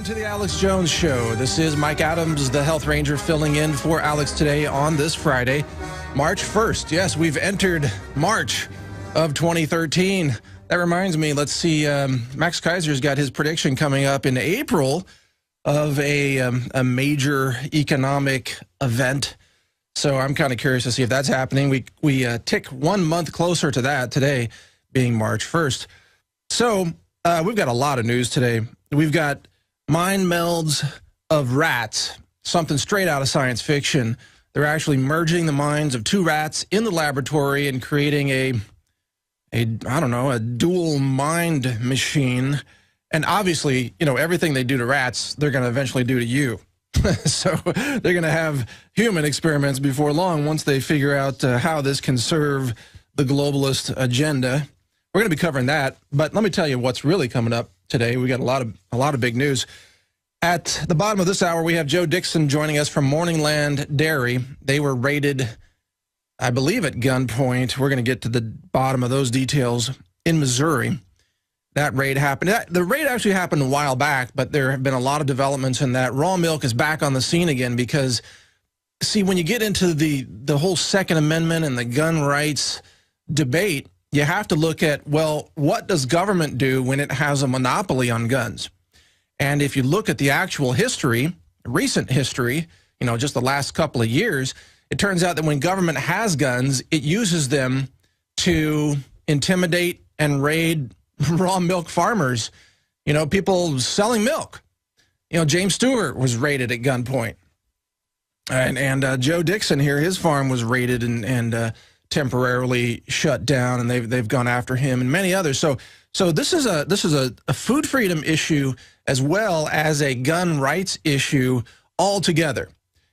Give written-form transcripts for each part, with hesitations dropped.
Welcome to the Alex Jones Show. This is Mike Adams, the Health Ranger, filling in for Alex today on this Friday, March 1st. Yes, we've entered March of 2013. That reminds me, let's see, Max Kaiser's got his prediction coming up in April of a major economic event. So I'm kind of curious to see if that's happening. We tick 1 month closer to that today, being March 1st. So we've got a lot of news today. We've got mind melds of rats, something straight out of science fiction. They're actually merging the minds of two rats in the laboratory and creating I don't know, a dual mind machine. And obviously, you know, everything they do to rats, they're going to eventually do to you. So they're going to have human experiments before long once they figure out how this can serve the globalist agenda. We're going to be covering that, but let me tell you what's really coming up today. We got a lot of big news. At the bottom of this hour, we have Joe Dixon joining us from Morningland Dairy. They were raided, I believe, at gunpoint. We're going to get to the bottom of those details in Missouri. That raid happened. The raid actually happened a while back, but there have been a lot of developments in that. Raw milk is back on the scene again because, see, when you get into the whole Second Amendment and the gun rights debate, you have to look at, well, what does government do when it has a monopoly on guns? And if you look at the actual history, recent history, you know, just the last couple of years, it turns out that when government has guns, it uses them to intimidate and raid raw milk farmers, you know, people selling milk. You know, James Stewart was raided at gunpoint. And Joe Dixon here, his farm was raided and temporarily shut down, and they've gone after him and many others. So this is a food freedom issue as well as a gun rights issue all together.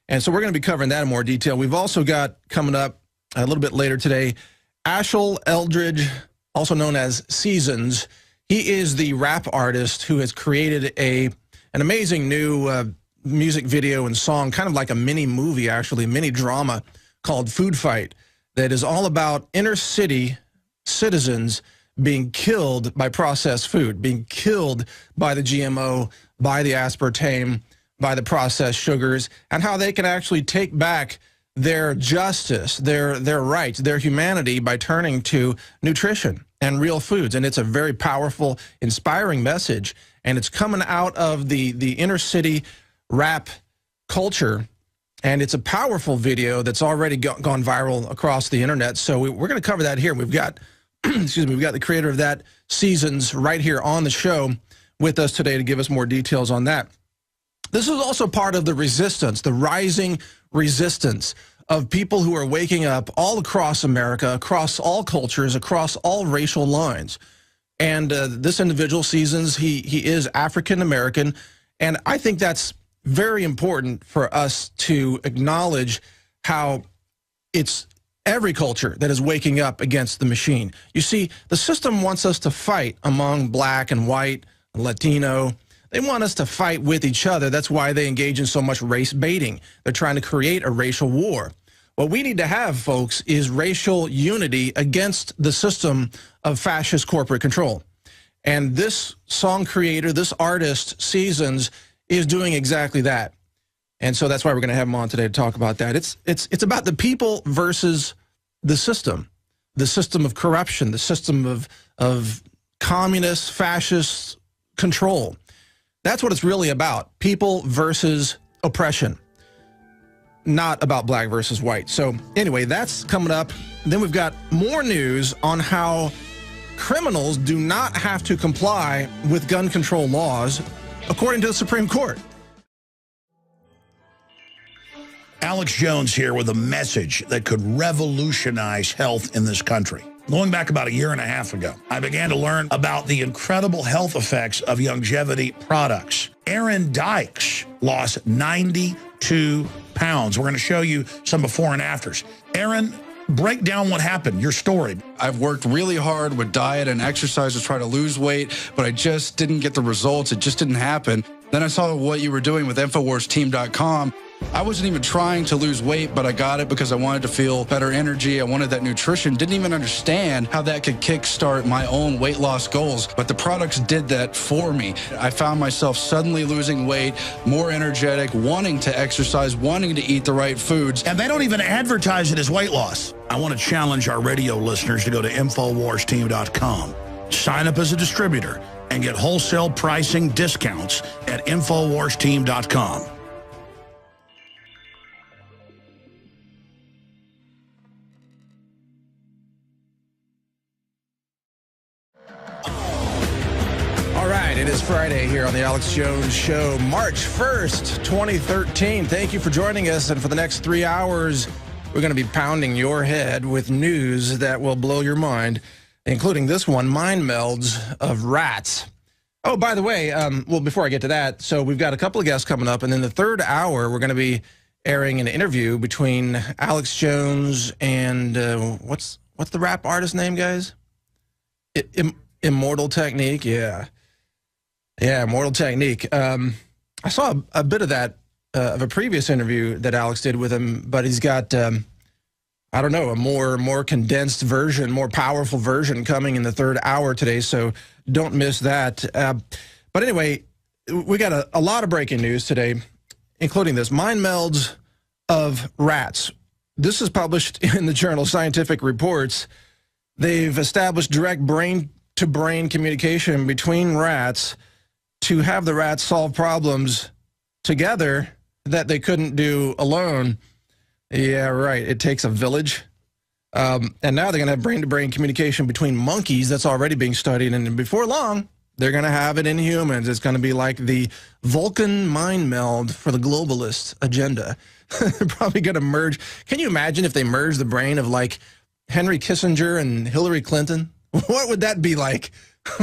And so we're going to be covering that in more detail. We've also got coming up a little bit later today, Ashel Eldridge, also known as Sicence. He is the rap artist who has created an amazing new music video and song, kind of like a mini movie, actually, a mini drama called Food Fight, that is all about inner city citizens being killed by processed food, being killed by the GMO, by the aspartame, by the processed sugars, and how they can actually take back their justice, their rights, their humanity by turning to nutrition and real foods. And it's a very powerful, inspiring message, and it's coming out of the inner city rap culture. And it's a powerful video that's already gone viral across the internet. So we're going to cover that here. We've got, excuse me, we've got the creator of that, Sicence, right here on the show with us today to give us more details on that. This is also part of the resistance, the rising resistance of people who are waking up all across America, across all cultures, across all racial lines. And this individual, Sicence, he is African-American, and I think that's very important for us to acknowledge how it's every culture that is waking up against the machine. You see, the system wants us to fight among black and white, Latino. They want us to fight with each other. That's why they engage in so much race baiting. They're trying to create a racial war. What we need to have, folks, is racial unity against the system of fascist corporate control. And this song creator, this artist, Sicence, is doing exactly that. And so that's why we're going to have him on today to talk about that. It's about the people versus the system of corruption, the system of communist, fascist control. That's what it's really about, people versus oppression, not about black versus white. So anyway, that's coming up. Then we've got more news on how criminals do not have to comply with gun control laws, according to the Supreme Court. Alex Jones here with a message that could revolutionize health in this country. Going back about 1.5 years ago, I began to learn about the incredible health effects of longevity products. Aaron Dykes lost 92 pounds. We're going to show you some before and afters. Aaron, break down what happened, your story. I've worked really hard with diet and exercise to try to lose weight, but I just didn't get the results. It just didn't happen. Then I saw what you were doing with InfoWarsTeam.com. I wasn't even trying to lose weight, but I got it because I wanted to feel better energy. I wanted that nutrition. Didn't even understand how that could kickstart my own weight loss goals, but the products did that for me. I found myself suddenly losing weight, more energetic, wanting to exercise, wanting to eat the right foods. And they don't even advertise it as weight loss. I want to challenge our radio listeners to go to InfoWarsTeam.com, sign up as a distributor, and get wholesale pricing discounts at InfoWarsTeam.com. It is Friday here on the Alex Jones Show, March 1st, 2013. Thank you for joining us. And for the next 3 hours, we're going to be pounding your head with news that will blow your mind, including this one, mind melds of rats. Oh, by the way, well, before I get to that, so we've got a couple of guests coming up. And in the third hour, we're going to be airing an interview between Alex Jones and what's the rap artist name, guys? Immortal Technique, yeah. Yeah, Immortal Technique. I saw a bit of that, of a previous interview that Alex did with him, but he's got, I don't know, a more condensed version, more powerful version coming in the third hour today, so don't miss that. But anyway, we got a lot of breaking news today, including this, mind melds of rats. This is published in the journal Scientific Reports. They've established direct brain-to-brain communication between rats to have the rats solve problems together that they couldn't do alone. Yeah, right. It takes a village. And now they're going to have brain-to-brain communication between monkeys. That's already being studied. And before long, they're going to have it in humans. It's going to be like the Vulcan mind meld for the globalist agenda. They're probably going to merge. Can you imagine if they merge the brain of like Henry Kissinger and Hillary Clinton? What would that be like?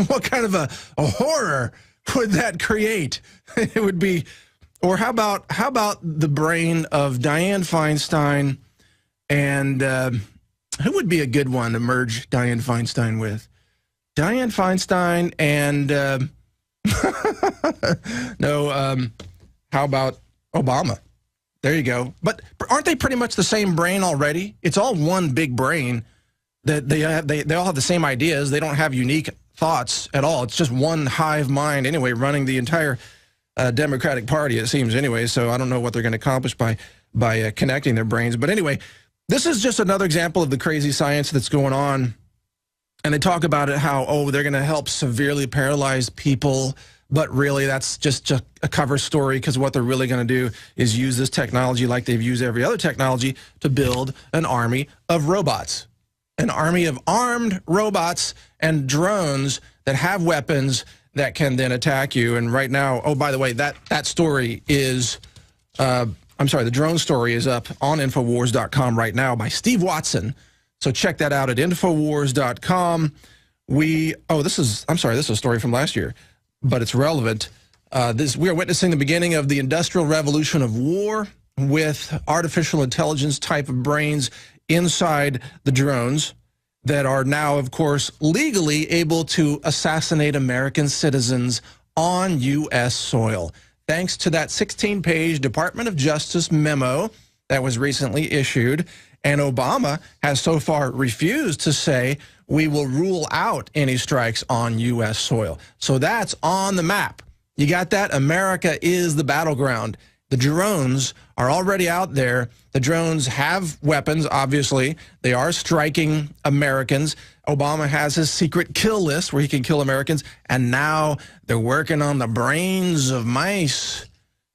What kind of a horror would that create? It would be, or how about the brain of Dianne Feinstein and who would be a good one to merge Dianne Feinstein with? Dianne Feinstein and how about Obama? There you go. But aren't they pretty much the same brain already? It's all one big brain. That they all have the same ideas. They don't have unique thoughts at all. It's just one hive mind anyway, running the entire Democratic Party, it seems anyway. So I don't know what they're going to accomplish by connecting their brains. But anyway, this is just another example of the crazy science that's going on. And they talk about it how, oh, they're going to help severely paralyzed people. But really, that's just a cover story, because what they're really going to do is use this technology like they've used every other technology to build an army of robots. An army of armed robots and drones that have weapons that can then attack you. And right now, oh, by the way, that story is, I'm sorry, the drone story is up on Infowars.com right now by Steve Watson. So check that out at Infowars.com. This is a story from last year, but it's relevant. We are witnessing the beginning of the Industrial Revolution of war with artificial intelligence type of brains inside the drones that are now, of course, legally able to assassinate American citizens on U.S. soil, thanks to that 16-page Department of Justice memo that was recently issued. And Obama has so far refused to say we will rule out any strikes on U.S. soil. So that's on the map. You got that? America is the battleground. The drones are already out there. The drones have weapons, obviously. They are striking Americans. Obama has his secret kill list where he can kill Americans. And now they're working on the brains of mice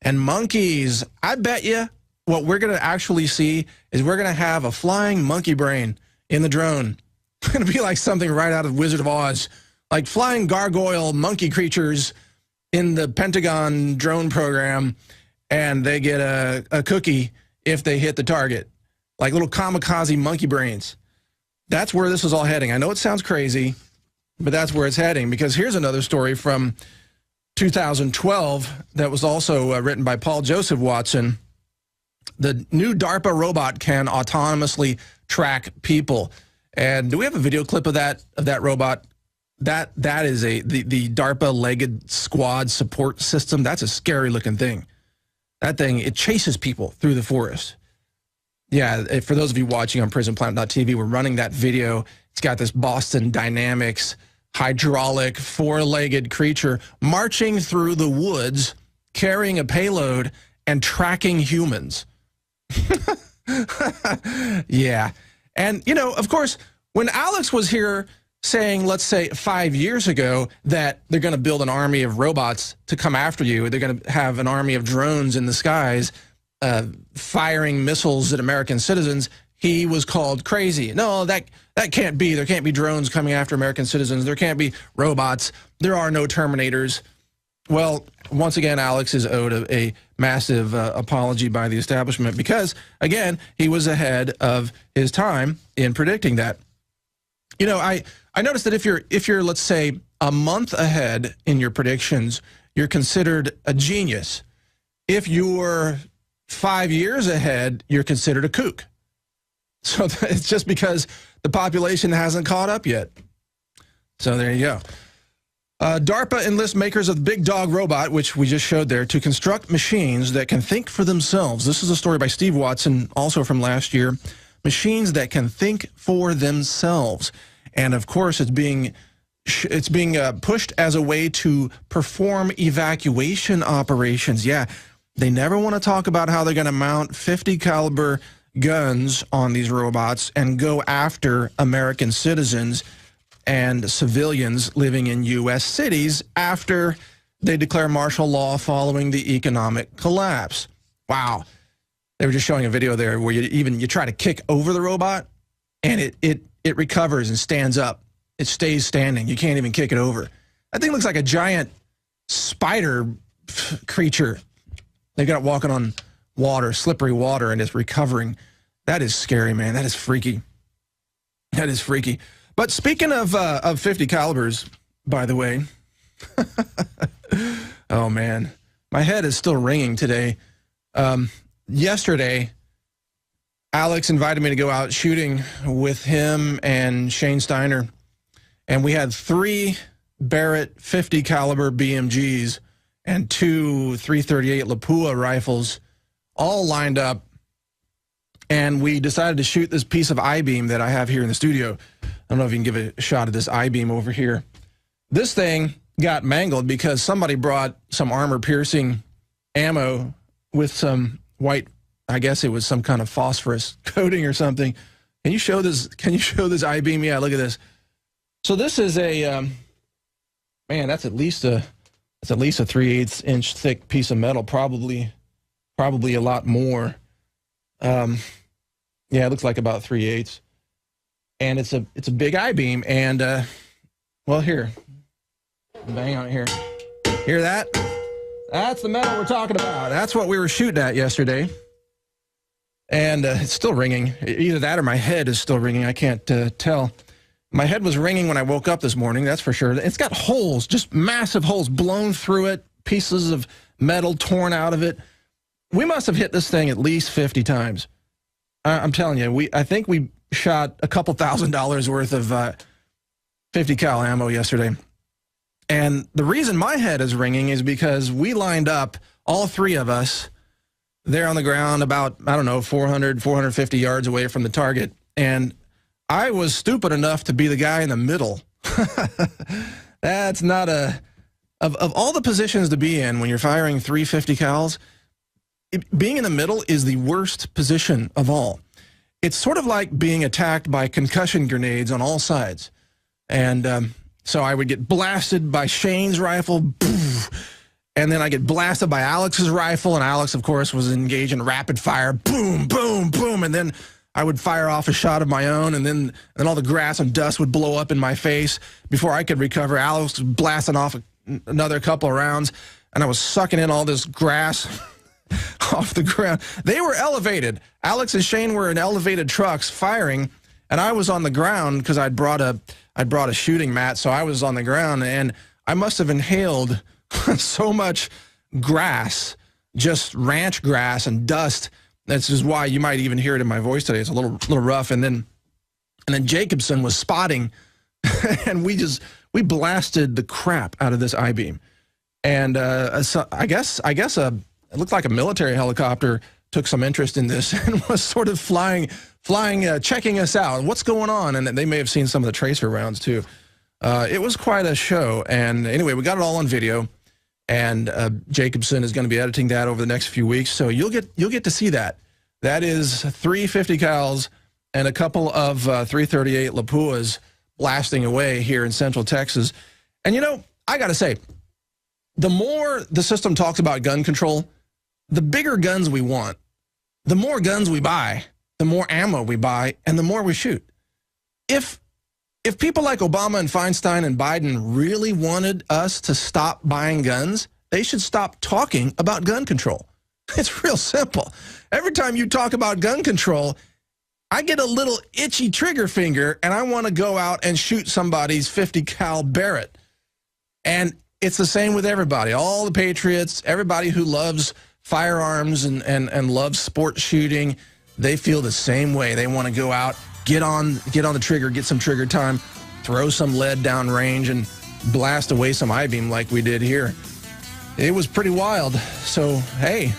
and monkeys. I bet you what we're going to actually see is we're going to have a flying monkey brain in the drone. It's going to be like something right out of Wizard of Oz, like flying gargoyle monkey creatures in the Pentagon drone program. And they get a cookie if they hit the target, like little kamikaze monkey brains. That's where this is all heading. I know it sounds crazy, but that's where it's heading, because here's another story from 2012 that was also written by Paul Joseph Watson. The new DARPA robot can autonomously track people. And do we have a video clip of that robot? that is the DARPA legged squad support system. That's a scary looking thing. That thing, it chases people through the forest. Yeah, for those of you watching on prisonplanet.tv, we're running that video. It's got this Boston Dynamics hydraulic four-legged creature marching through the woods, carrying a payload and tracking humans. Yeah. And, you know, of course, when Alex was here saying, let's say 5 years ago, that they're going to build an army of robots to come after you, they're going to have an army of drones in the skies firing missiles at American citizens, he was called crazy. No, that can't be. There can't be drones coming after American citizens. There can't be robots. There are no Terminators. Well, once again, Alex is owed a massive apology by the establishment because, again, he was ahead of his time in predicting that. You know, I noticed that if you're, let's say, a month ahead in your predictions, you're considered a genius. If you're 5 years ahead, you're considered a kook. So it's just because the population hasn't caught up yet. So there you go. DARPA enlists makers of the Big Dog robot, which we just showed there, to construct machines that can think for themselves. This is a story by Steve Watson, also from last year. Machines that can think for themselves. And, of course, it's being pushed as a way to perform evacuation operations. Yeah, they never want to talk about how they're going to mount 50 caliber guns on these robots and go after American citizens and civilians living in U.S. cities after they declare martial law following the economic collapse. Wow. They were just showing a video there where you try to kick over the robot and it recovers and stands up. It stays standing. You can't even kick it over. That thing looks like a giant spider creature. They got it walking on water, slippery water, and it's recovering. That is scary, man. That is freaky. That is freaky. But speaking of 50 calibers, by the way, oh man, my head is still ringing today. Yesterday, Alex invited me to go out shooting with him and Shane Steiner, and we had 3 Barrett 50 caliber BMGs and 2 338 Lapua rifles all lined up, and we decided to shoot this piece of I-beam that I have here in the studio. I don't know if you can give a shot of this I-beam over here. This thing got mangled because somebody brought some armor-piercing ammo with some white, I guess it was some kind of phosphorus coating or something. Can you show this? Can you show this I-beam? Yeah, look at this. So this is a, man, that's at least a 3/8 inch thick piece of metal, probably a lot more. Yeah, it looks like about 3/8. And it's a big I-beam, and well, here, bang on it here. Hear that? That's the metal we're talking about. That's what we were shooting at yesterday. And it's still ringing. Either that or my head is still ringing. I can't tell. My head was ringing when I woke up this morning, that's for sure. It's got holes, just massive holes blown through it, pieces of metal torn out of it. We must have hit this thing at least 50 times. I'm telling you, I think we shot a couple $1,000s worth of 50 cal ammo yesterday. And the reason my head is ringing is because we lined up, all 3 of us, there on the ground about, I don't know, 400, 450 yards away from the target. And I was stupid enough to be the guy in the middle. That's not of all the positions to be in when you're firing 350 cals, being in the middle is the worst position of all. It's sort of like being attacked by concussion grenades on all sides. And so I would get blasted by Shane's rifle, and then I get blasted by Alex's rifle, and Alex, of course, was engaged in rapid fire, boom, boom, boom, and then I would fire off a shot of my own, and then all the grass and dust would blow up in my face. Before I could recover, Alex was blasting off another couple of rounds, and I was sucking in all this grass off the ground. They were elevated. Alex and Shane were in elevated trucks firing, and I was on the ground because I'd brought a shooting mat, so I was on the ground, and I must have inhaled so much grass, just ranch grass and dust. This is why you might even hear it in my voice today. It's a little rough. And then Jacobson was spotting, and we we blasted the crap out of this I-beam. And so I guess it looked like a military helicopter took some interest in this and was sort of flying, checking us out. What's going on? And they may have seen some of the tracer rounds too. It was quite a show. And anyway, we got it all on video, and Jacobson is going to be editing that over the next few weeks. So you'll get to see that. That is 3 50 cals and a couple of 338 Lapuas blasting away here in Central Texas. And you know, I got to say, the more the system talks about gun control, the bigger guns we want, the more guns we buy, the more ammo we buy, and the more we shoot. If people like Obama and Feinstein and Biden really wanted us to stop buying guns, they should stop talking about gun control. It's real simple. Every time you talk about gun control, I get a little itchy trigger finger, and I want to go out and shoot somebody's 50 cal Barrett. And it's the same with everybody, all the patriots, everybody who loves firearms and loves sport shooting. They feel the same way. They want to go out, get on the trigger, get some trigger time, throw some lead down range, and blast away some I-beam like we did here. It was pretty wild. So, hey,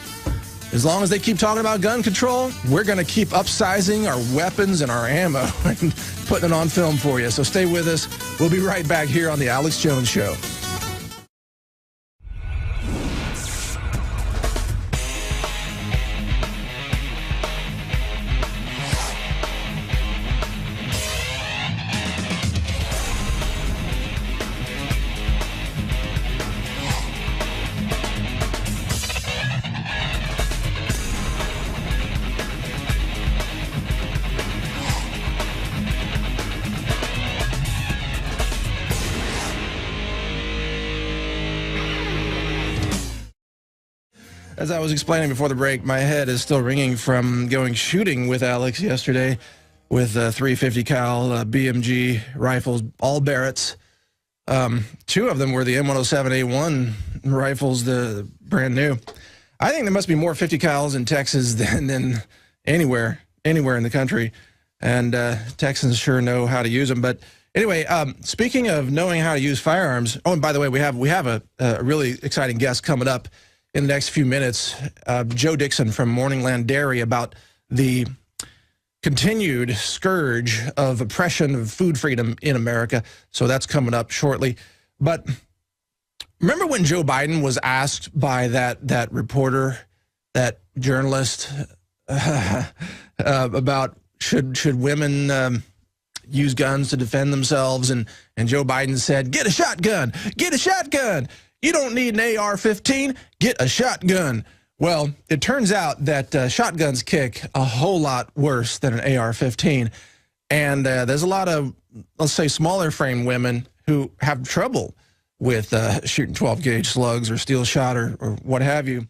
as long as they keep talking about gun control, we're going to keep upsizing our weapons and our ammo and putting it on film for you. So stay with us. We'll be right back here on The Alex Jones Show. As I was explaining before the break, my head is still ringing from going shooting with Alex yesterday with 350 cal BMG rifles, all Barretts. 2 of them were the M107A1 rifles, the brand new. I think there must be more 50 cals in Texas than anywhere in the country, and Texans sure know how to use them. But anyway, speaking of knowing how to use firearms, oh, and by the way, we have a really exciting guest coming up in the next few minutes, Joe Dixon from Morningland Dairy, about the continued scourge of oppression of food freedom in America. So that's coming up shortly. But remember when Joe Biden was asked by that reporter, that journalist, about should women use guns to defend themselves, and Joe Biden said, "Get a shotgun, get a shotgun. You don't need an AR-15, get a shotgun." Well, it turns out that shotguns kick a whole lot worse than an AR-15. And there's a lot of, let's say, smaller frame women who have trouble with shooting 12-gauge slugs or steel shot or what have you.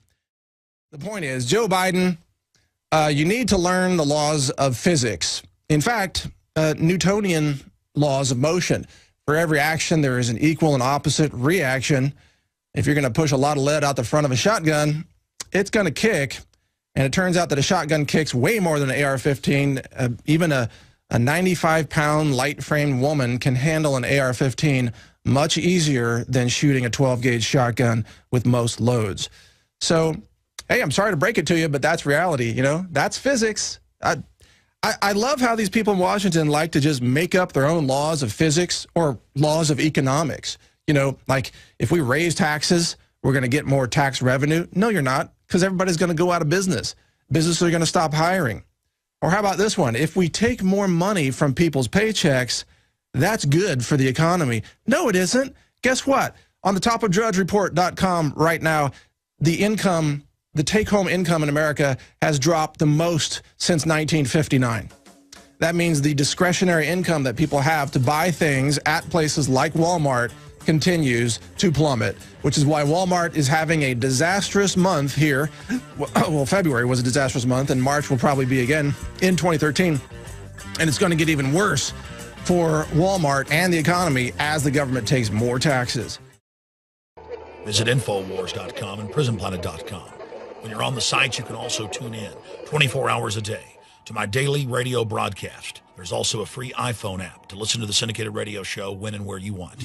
The point is, Joe Biden, you need to learn the laws of physics. In fact, Newtonian laws of motion. For every action, there is an equal and opposite reaction. If you're going to push a lot of lead out the front of a shotgun, it's going to kick. And it turns out that a shotgun kicks way more than an AR-15. Even a 95-pound light-framed woman can handle an AR-15 much easier than shooting a 12-gauge shotgun with most loads. So, hey, I'm sorry to break it to you, but that's reality. You know, that's physics. I love how these people in Washington like to just make up their own laws of physics or laws of economics. You know, like if we raise taxes, we're going to get more tax revenue. No, you're not, because everybody's going to go out of business. Businesses are going to stop hiring. Or how about this one? If we take more money from people's paychecks, that's good for the economy. No, it isn't. Guess what? On the top of drudgereport.com right now, the take-home income in America has dropped the most since 1959. That means the discretionary income that people have to buy things at places like Walmart continues to plummet, which is why Walmart is having a disastrous month here. Well, February was a disastrous month, and March will probably be again in 2013. And it's going to get even worse for Walmart and the economy as the government takes more taxes. Visit Infowars.com and PrisonPlanet.com. When you're on the site, you can also tune in 24 hours a day to my daily radio broadcast. There's also a free iPhone app to listen to the syndicated radio show when and where you want.